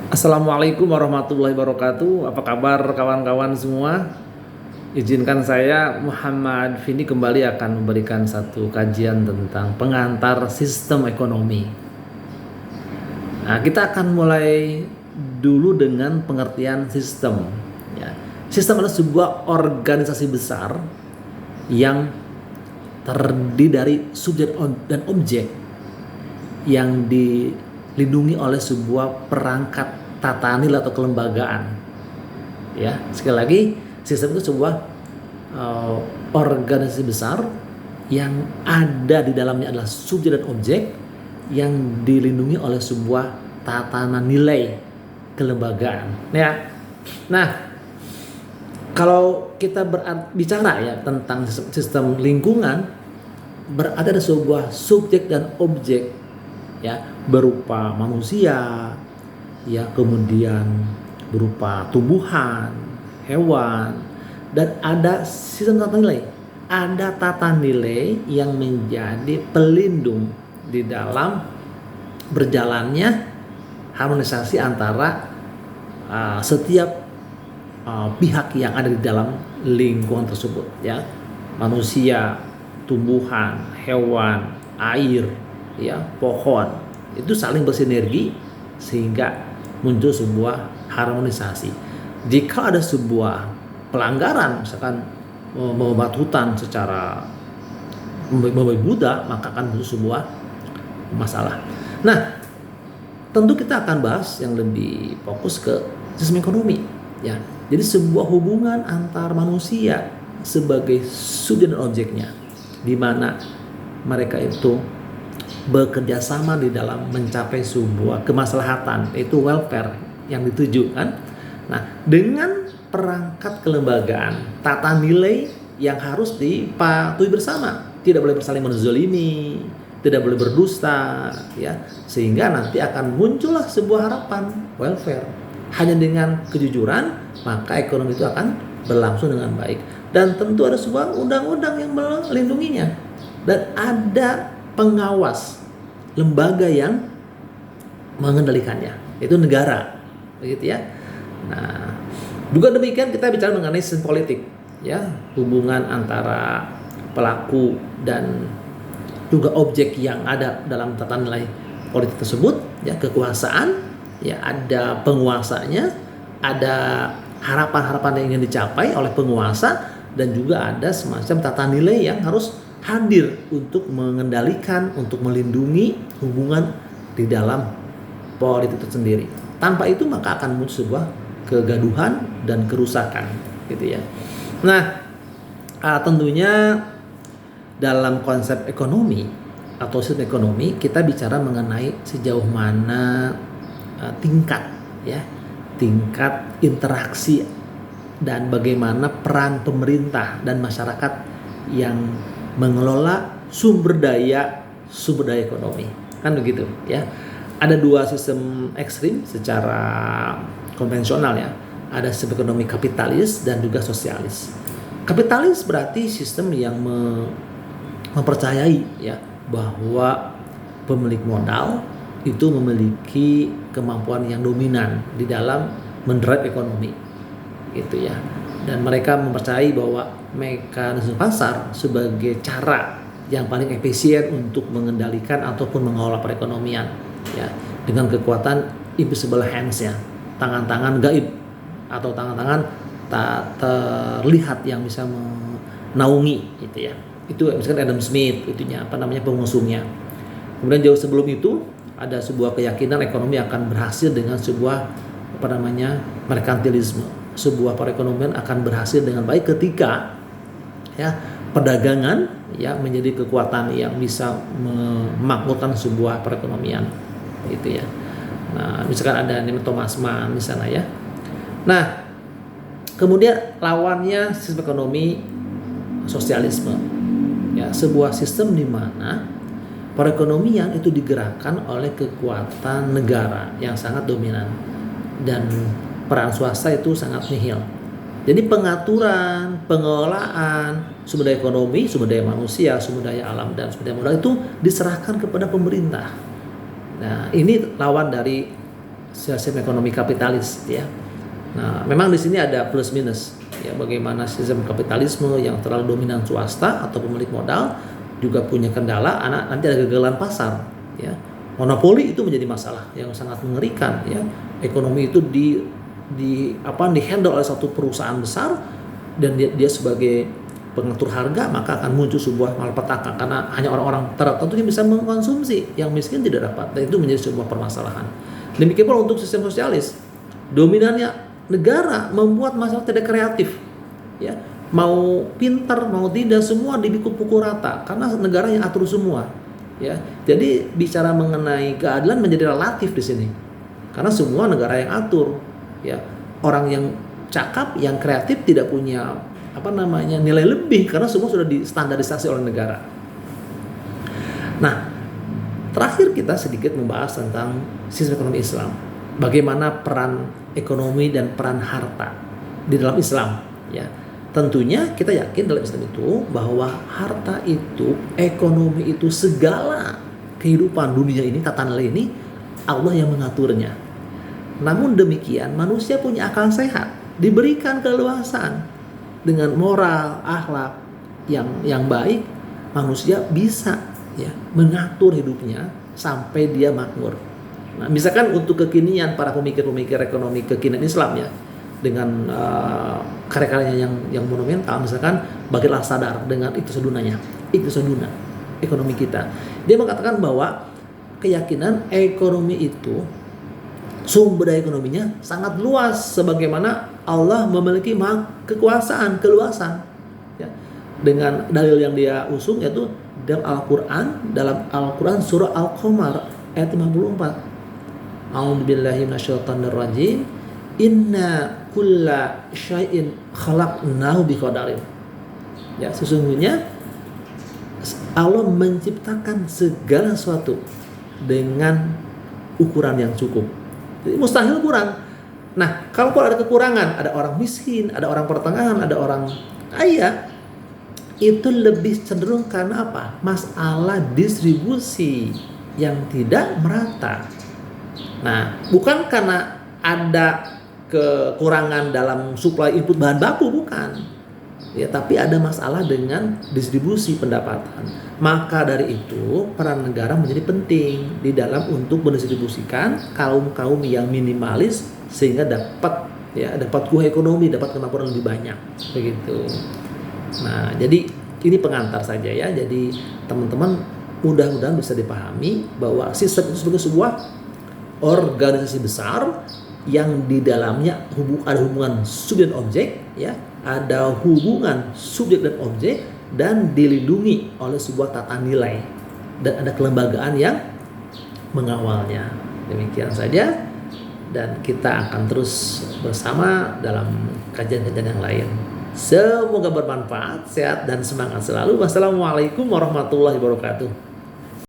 Assalamualaikum warahmatullahi wabarakatuh. Apa kabar kawan-kawan semua? Izinkan saya Muhammad Vini kembali akan memberikan satu kajian tentang pengantar sistem ekonomi. Nah, kita akan mulai dulu dengan pengertian sistem. Ya. Sistem adalah sebuah organisasi besar yang terdiri dari subjek dan objek yang dilindungi oleh sebuah perangkat tata nilai atau kelembagaan. Ya, sekali lagi, sistem itu sebuah organisasi besar yang ada di dalamnya adalah subjek dan objek yang dilindungi oleh sebuah tatanan nilai kelembagaan. Ya. Nah, kalau kita bicara ya tentang sistem lingkungan, berada ada sebuah subjek dan objek ya berupa manusia, ya kemudian berupa tumbuhan, hewan, dan ada sistem tata nilai. Ada tata nilai yang menjadi pelindung di dalam berjalannya harmonisasi antara setiap pihak yang ada di dalam lingkungan tersebut, ya, manusia, tumbuhan, hewan, air, ya, pohon, itu saling bersinergi sehingga muncul sebuah harmonisasi. Jika ada sebuah pelanggaran, misalkan membuat hutan secara membabi buta, maka akan muncul sebuah masalah. Nah, tentu kita akan bahas yang lebih fokus ke sistem ekonomi, ya. Jadi sebuah hubungan antar manusia sebagai subjek dan objeknya, di mana mereka itu bekerja sama di dalam mencapai sebuah kemaslahatan, yaitu welfare yang dituju kan. Nah, dengan perangkat kelembagaan, tata nilai yang harus dipatuhi bersama, tidak boleh saling menzalimi, tidak boleh berdusta, ya, sehingga nanti akan muncullah sebuah harapan welfare. Hanya dengan kejujuran, maka ekonomi itu akan berlangsung dengan baik. Dan tentu ada sebuah undang-undang yang melindunginya, dan ada pengawas, lembaga yang mengendalikannya, itu negara, begitu ya. Nah, juga demikian kita bicara mengenai sistem politik, ya, hubungan antara pelaku dan juga objek yang ada dalam tata nilai politik tersebut, ya, kekuasaan, ya, ada penguasanya, ada harapan-harapan yang ingin dicapai oleh penguasa, dan juga ada semacam tata nilai yang harus hadir untuk mengendalikan, untuk melindungi hubungan di dalam politik itu sendiri. Tanpa itu maka akan muncul sebuah kegaduhan dan kerusakan, gitu ya. Nah, tentunya dalam konsep ekonomi atau sistem ekonomi, kita bicara mengenai sejauh mana tingkat interaksi dan bagaimana peran pemerintah dan masyarakat yang mengelola sumber daya ekonomi, kan begitu ya. Ada dua sistem ekstrim secara konvensional, ya. Ada sistem ekonomi kapitalis dan juga sosialis. Kapitalis berarti sistem yang mempercayai, ya, bahwa pemilik modal itu memiliki kemampuan yang dominan di dalam mendrive ekonomi, gitu ya. Dan mereka mempercayai bahwa mekanisme pasar sebagai cara yang paling efisien untuk mengendalikan ataupun mengelola perekonomian, ya, dengan kekuatan invisible hands-nya, tangan-tangan gaib atau tangan-tangan tak terlihat yang bisa menaungi, gitu ya. Itu misalkan Adam Smith, pengusungnya. Kemudian jauh sebelum itu ada sebuah keyakinan ekonomi akan berhasil dengan sebuah merkantilisme. Sebuah perekonomian akan berhasil dengan baik ketika, ya, perdagangan, ya, menjadi kekuatan yang bisa memakmurkan sebuah perekonomian, gitu ya. Nah, misalkan ada Thomas Mann di sana, ya. Nah, kemudian lawannya sistem ekonomi sosialisme, ya, sebuah sistem di mana perekonomian itu digerakkan oleh kekuatan negara yang sangat dominan dan peran swasta itu sangat nihil. Jadi pengaturan, pengelolaan sumber daya ekonomi, sumber daya manusia, sumber daya alam, dan sumber daya modal itu diserahkan kepada pemerintah. Nah, ini lawan dari sistem ekonomi kapitalis ya. Nah, memang di sini ada plus minus ya, bagaimana sistem kapitalisme yang terlalu dominan swasta atau pemilik modal juga punya kendala, nanti ada kegagalan pasar ya. Monopoli itu menjadi masalah yang sangat mengerikan ya. Ekonomi itu dihandle oleh satu perusahaan besar dan dia sebagai pengatur harga, maka akan muncul sebuah malapetaka karena hanya orang-orang tertentu yang bisa mengkonsumsi, yang miskin tidak dapat, dan itu menjadi sebuah permasalahan. Demikian pula untuk sistem sosialis, dominannya negara membuat masyarakat tidak kreatif ya, mau pintar mau tidak semua dipukul rata karena negara yang atur semua ya. Jadi bicara mengenai keadilan menjadi relatif di sini karena semua negara yang atur ya. Orang yang cakap, yang kreatif tidak punya nilai lebih karena semua sudah distandarisasi oleh negara. Nah, terakhir kita sedikit membahas tentang sistem ekonomi Islam. Bagaimana peran ekonomi dan peran harta di dalam Islam ya. Tentunya kita yakin dalam Islam itu bahwa harta itu, ekonomi itu, segala kehidupan dunia ini, tata nilai ini Allah yang mengaturnya. Namun demikian manusia punya akal sehat, diberikan keleluasaan dengan moral, akhlak yang baik, manusia bisa ya mengatur hidupnya sampai dia makmur. Nah, misalkan untuk kekinian para pemikir-pemikir ekonomi kekinian Islam ya, dengan karya-karyanya yang monumental, misalkan Bagir Al-Sadar dengan Iqtisadunanya, Iqtisaduna ekonomi kita, dia mengatakan bahwa keyakinan ekonomi itu sumber daya ekonominya sangat luas, sebagaimana Allah memiliki kekuasaan, keluasan ya. Dengan dalil yang dia usung yaitu dalam Al-Quran surah Al-Qamar ayat 54. A'udzubillahi minasyaitonir rajim. Inna kulla syai'in khalaqnahu biqadarin. Ya, sesungguhnya Allah menciptakan segala sesuatu dengan ukuran yang cukup. Jadi mustahil kurang. Nah, kalau ada kekurangan, ada orang miskin, ada orang pertengahan, ada orang kaya, itu lebih cenderung karena apa? Masalah distribusi yang tidak merata. Nah, bukan karena ada kekurangan dalam suplai input bahan baku, bukan. Ya, tapi ada masalah dengan distribusi pendapatan. Maka dari itu, peran negara menjadi penting di dalam untuk mendistribusikan kaum-kaum yang minimalis sehingga dapat kuah ekonomi, dapat kemampuan lebih banyak, begitu. Nah, jadi ini pengantar saja ya. Jadi teman-teman mudah-mudahan bisa dipahami bahwa sistem itu sebagai sebuah organisasi besar yang di dalamnya ada hubungan subjek dan objek ya, ada hubungan subjek dan objek dan dilindungi oleh sebuah tata nilai dan ada kelembagaan yang mengawalnya. Demikian saja, dan kita akan terus bersama dalam kajian-kajian yang lain. Semoga bermanfaat, sehat dan semangat selalu. Wassalamualaikum warahmatullahi wabarakatuh.